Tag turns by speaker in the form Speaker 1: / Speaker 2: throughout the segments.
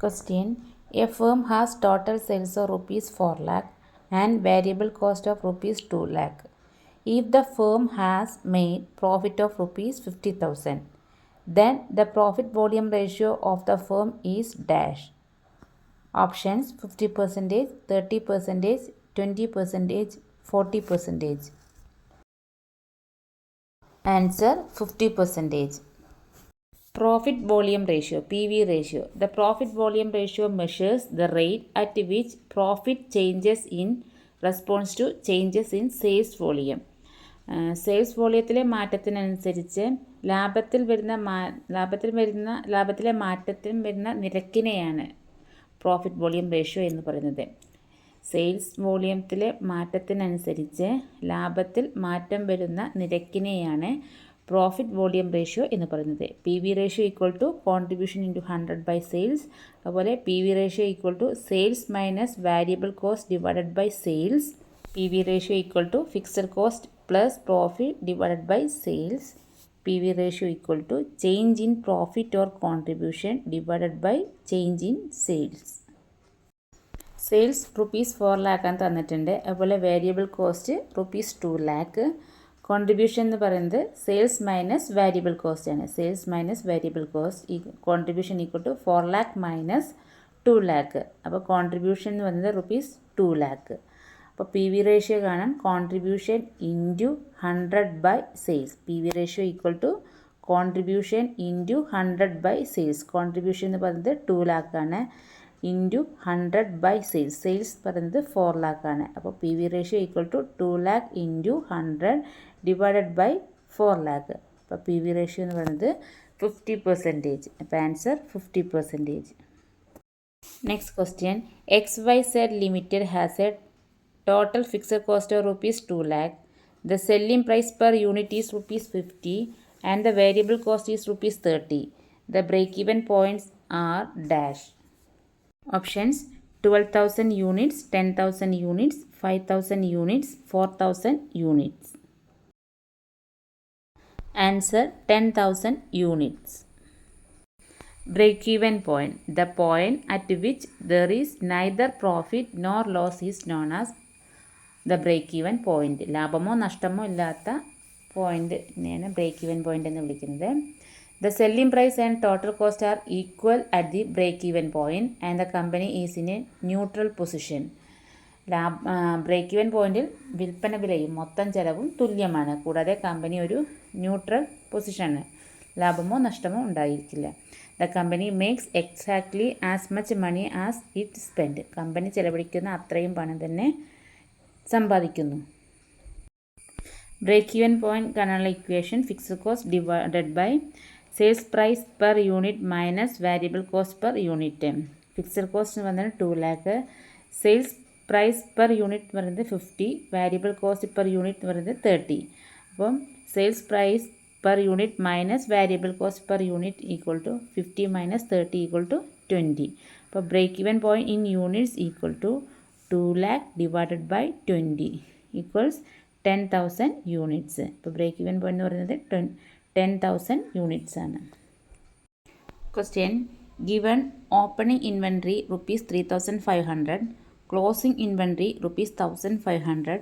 Speaker 1: Question. A firm has total sales of rupees 4 lakh and variable cost of rupees 2 lakh. If the firm has made profit of rupees 50,000, then the profit volume ratio of the firm is dash. Options 50%, 30%, 20%, 40%. Answer 50%. Profit volume ratio (PV ratio). The profit volume ratio measures the rate at which profit changes in response to changes in sales volume. Sales വോളിയത്തിലെ മാറ്റത്തിനനുസരിച്ച് ലാഭത്തിലെ മാറ്റത്തിന് വരുന്ന നിരക്കിനെയാണ് profit volume ratio എന്ന് പറയുന്നത്. Sales വോളിയത്തിലെ മാറ്റത്തിനനുസരിച്ച് ലാഭത്തിൽ മാറ്റം വരുന്ന നിരക്കിനെയാണ് പ്രോഫിറ്റ് വോളിയം റേഷ്യോ എന്ന് പറയുന്നത്. P V ratio equal to contribution into 100 by sales. അതുപോലെ P V ratio equal to sales minus variable cost divided by sales. P V ratio equal to fixed cost plus profit divided by sales. P V ratio equal to change in profit or contribution divided by change in sales. Sales rupees 4 lakh ആണ് തന്നിട്ടുണ്ട്. അതുപോലെ variable cost rupees 2 lakh. Contribution എന്ന് പറയുന്നത് sales minus variable cost ആണ്. Sales minus variable cost contribution equal to 4 lakh minus 2 lakh. അപ്പോൾ contribution എന്ന് പറയുന്നത് rupees 2 lakh. അപ്പോൾ പി വി റേഷ്യോ കാണാം. Contribution into 100 by sales. P V ratio equal to contribution into 100 by sales. Contribution എന്ന് പറയുന്നത് 2 ലാക്കാണ്. Into 100 by sales. Sales പറയുന്നത് 4 ലാക്കാണ്. അപ്പോൾ P V ratio equal to 2 lakh into 100 divided by 4 lakh. അപ്പോൾ പി വി റേഷ്യോ എന്ന് പറയുന്നത് 50%. അപ്പോൾ answer 50%. Next question. XYZ Limited has a total fixed cost of rupees 2 lakh. The selling price per unit is rupees 50 and the variable cost is rupees 30. The break-even points are dash. Options 12,000 units, 10,000 units, 5,000 units, 4,000 units. Answer 10,000 units. Break-even point. The point at which there is neither profit nor loss is known as the break-even point. ലാഭമോ നഷ്ടമോ ഇല്ലാത്ത പോയിന്റിനെയാണ് break-even point എന്ന് വിളിക്കുന്നത്. The selling price and total cost are equal at the break-even point and the company is in a neutral position. Break even പോയിന്റിൽ വിൽപ്പന വിലയും മൊത്തം ചെലവും തുല്യമാണ്. കൂടാതെ കമ്പനി ഒരു ന്യൂട്രൽ പൊസിഷനാണ്. ലാഭമോ നഷ്ടമോ ഉണ്ടായിരിക്കില്ല. The company makes exactly as much money as it spend. Company ചെലവഴിക്കുന്ന അത്രയും പണം തന്നെ സമ്പാദിക്കുന്നു. ബ്രേക്ക് ഈവൻ പോയിന്റ് കാണാനുള്ള equation fixed cost divided by sales price per unit minus variable cost per unit. Fixed cost എന്ന് പറഞ്ഞാൽ 2 lakh. Sales price per unit എന്ന് പറയുന്നത് 50. വാരിയബിൾ കോസ്റ്റ് പെർ യൂണിറ്റ് എന്ന് പറയുന്നത് 30. അപ്പം sales price per unit minus variable cost per unit equal to 50 minus 30 equal to 20. അപ്പോൾ break even point in units equal to 2 lakh divided by 20 equals 10,000 units. ഇപ്പോൾ break even point എന്ന് പറയുന്നത് 10,000 units ആണ്. Question. Given opening inventory rupees 3,500, closing inventory rupees 1,500,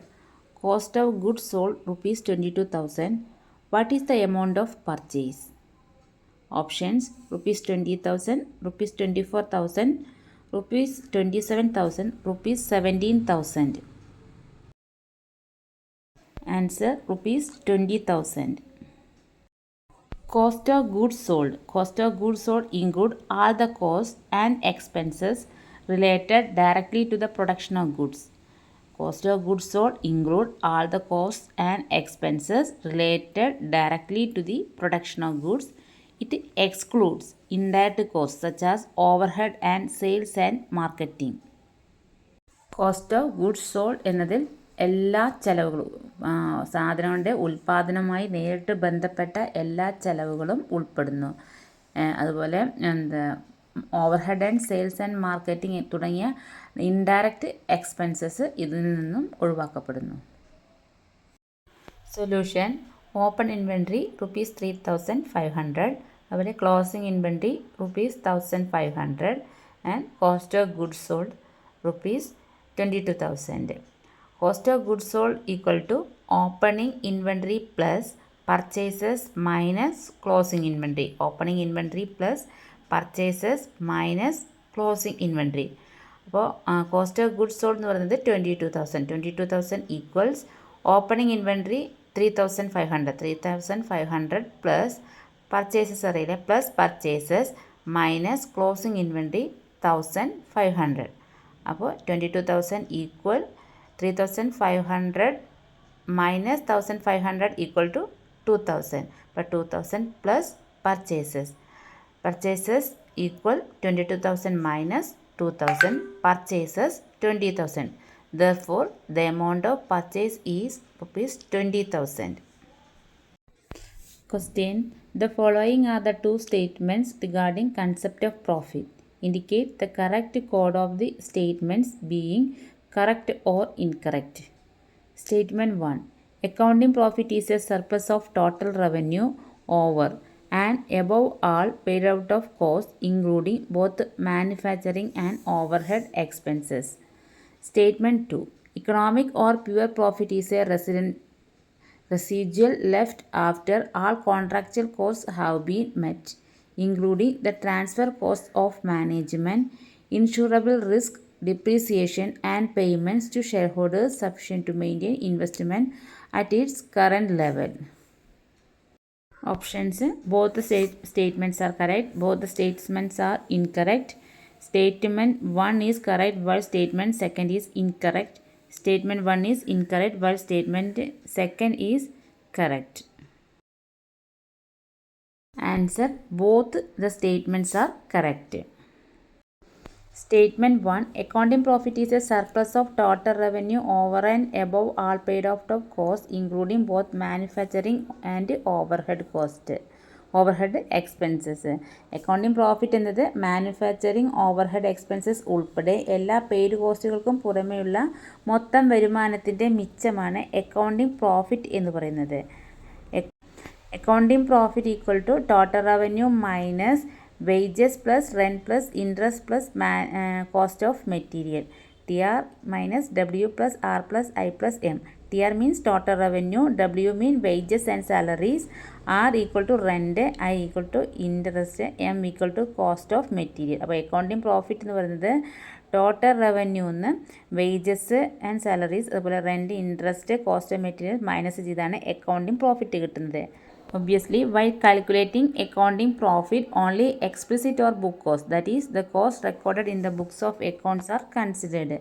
Speaker 1: cost of goods sold rupees 22,000. What is the amount of purchase? Options rupees 20,000, rupees 24,000, rupees 27,000, rupees 17,000. Answer rupees 20,000. Cost of goods sold. Cost of goods sold include all the costs and expenses related directly to the production of goods. Cost of goods sold include all the costs and expenses related directly to the production of goods. It excludes indirect costs such as overhead and sales and marketing. Cost of goods sold എന്നതിൽ എല്ലാ ചെലവുകളും സാധനങ്ങളുടെ ഉൽപ്പാദനവുമായി നേരിട്ട് ബന്ധപ്പെട്ട എല്ലാ ചെലവുകളും ഉൾപ്പെടുന്നു. അതുപോലെ overhead and sales and marketing തുടങ്ങിയ ഇൻഡയറക്റ്റ് എക്സ്പെൻസസ് ഇതിൽ നിന്നും ഒഴിവാക്കപ്പെടുന്നു. സൊല്യൂഷൻ. Open inventory rupees 3,500. അതുപോലെ closing inventory rupees 1,500. and cost of goods sold rupees 22,000. Cost of goods sold equal to opening inventory plus purchases minus closing inventory. Opening inventory plus purchases minus closing inventory. അപ്പോൾ cost of goods sold എന്ന് പറയുന്നത് 22,000 equals opening inventory 3,500 plus purchases അറിയില്ല plus purchases minus closing inventory 1,500. അപ്പോൾ 22,000 equal 3,500 minus 1,500 equal to 2,000. But 2,000 plus purchases. Purchases equal 22,000 minus 2,000. Purchases 20,000. Therefore, the amount of purchase is rupees 20,000. Question. The following are the two statements regarding concept of profit. Indicate the correct code of the statements being correct or incorrect. Statement 1. Accounting profit is a surplus of total revenue over and above all paid out of cost including both manufacturing and overhead expenses. Statement 2. Economic or pure profit is a residual left after all contractual costs have been met, including the transfer cost of management, insurable risk, depreciation and payments to shareholders sufficient to maintain investment at its current level. Options. Both the statements are correct. Both the statements are incorrect. Statement 1 is correct while statement 2 is incorrect. Statement 1 is incorrect while statement 2 is correct. Answer. Both the statements are correct. Statement 1. Accounting profit is a surplus of total revenue over and above all paid out of cost including both manufacturing and overhead expenses. Accounting profit എന്നത് manufacturing overhead expenses ഉൾപ്പെടെ എല്ലാ paid കോസ്റ്റുകൾക്കും പുറമെയുള്ള മൊത്തം വരുമാനത്തിൻ്റെ മിച്ചമാണ് accounting profit എന്ന് പറയുന്നത്. Accounting profit equal to total revenue minus wages plus rent plus interest plus cost of material. TR minus W plus R plus I plus M. TR means total revenue, W means wages and salaries, R equal to rent, I equal to interest, M equal to cost of material. അപ്പോൾ accounting profit എന്ന് പറയുന്നത് total റവന്യൂന്ന് wages and salaries അതുപോലെ rent interest cost of material minus ചെയ്താണ് accounting profit കിട്ടുന്നത്. Obviously, while calculating accounting profit, only explicit or book cost, that is, the cost recorded in the books of accounts are considered.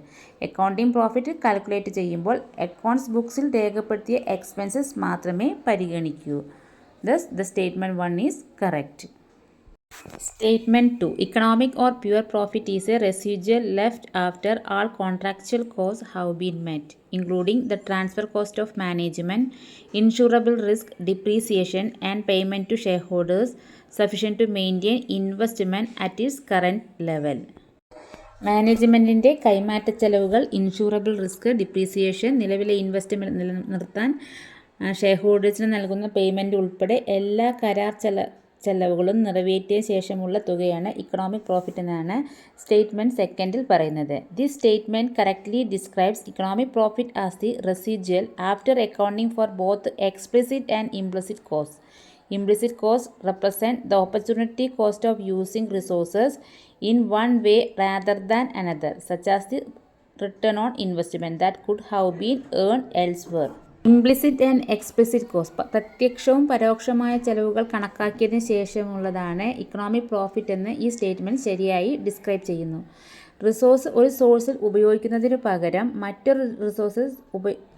Speaker 1: Accounting profit calculate ചെയ്യുമ്പോൾ accounts ബുക്സിൽ രേഖപ്പെടുത്തിയ expenses മാത്രമേ പരിഗണിക്കൂ. Thus, the statement 1 is correct. Statement 2. Economic or pure profit is a residual left after all contractual costs have been met, including the transfer cost of management, insurable risk, depreciation, and payment to shareholders sufficient to maintain investment at its current level. മാനേജ്മെൻറ്റിൻ്റെ കൈമാറ്റ ചെലവുകൾ, insurable risk, depreciation, നിലവിലെ investment നിലനിർത്താൻ share ഹോൾഡേഴ്സിന് നൽകുന്ന payment ഉൾപ്പെടെ എല്ലാ കരാർ ചെലവുകളും നിറവേറ്റിയ ശേഷമുള്ള തുകയാണ് ഇക്കണോമിക് പ്രോഫിറ്റ് എന്നാണ് സ്റ്റേറ്റ്മെൻറ്റ് സെക്കൻഡിൽ പറയുന്നത്. This statement correctly describes economic profit as the residual after accounting for both explicit and implicit cost. Implicit costs represent the opportunity cost of using resources in one way rather than another, such as the return on investment that could have been earned elsewhere. Implicit and explicit cost, പ്രത്യക്ഷവും പരോക്ഷമായ ചെലവുകൾ കണക്കാക്കിയതിന് ശേഷമുള്ളതാണ് economic profit എന്ന് ഈ statement ശരിയായി describe ചെയ്യുന്നു. Resource ഒരു സോഴ്സിൽ ഉപയോഗിക്കുന്നതിനു പകരം മറ്റൊരു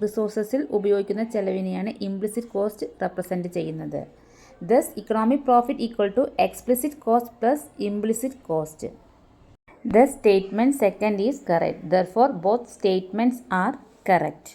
Speaker 1: റിസോഴ്സസിൽ ഉപയോഗിക്കുന്ന ചെലവിനെയാണ് ഇംപ്ലിസിറ്റ് കോസ്റ്റ് റെപ്രസെൻറ്റ് ചെയ്യുന്നത്. Thus, economic profit equal to explicit cost plus implicit cost. The statement second is correct. Therefore, both statements are correct.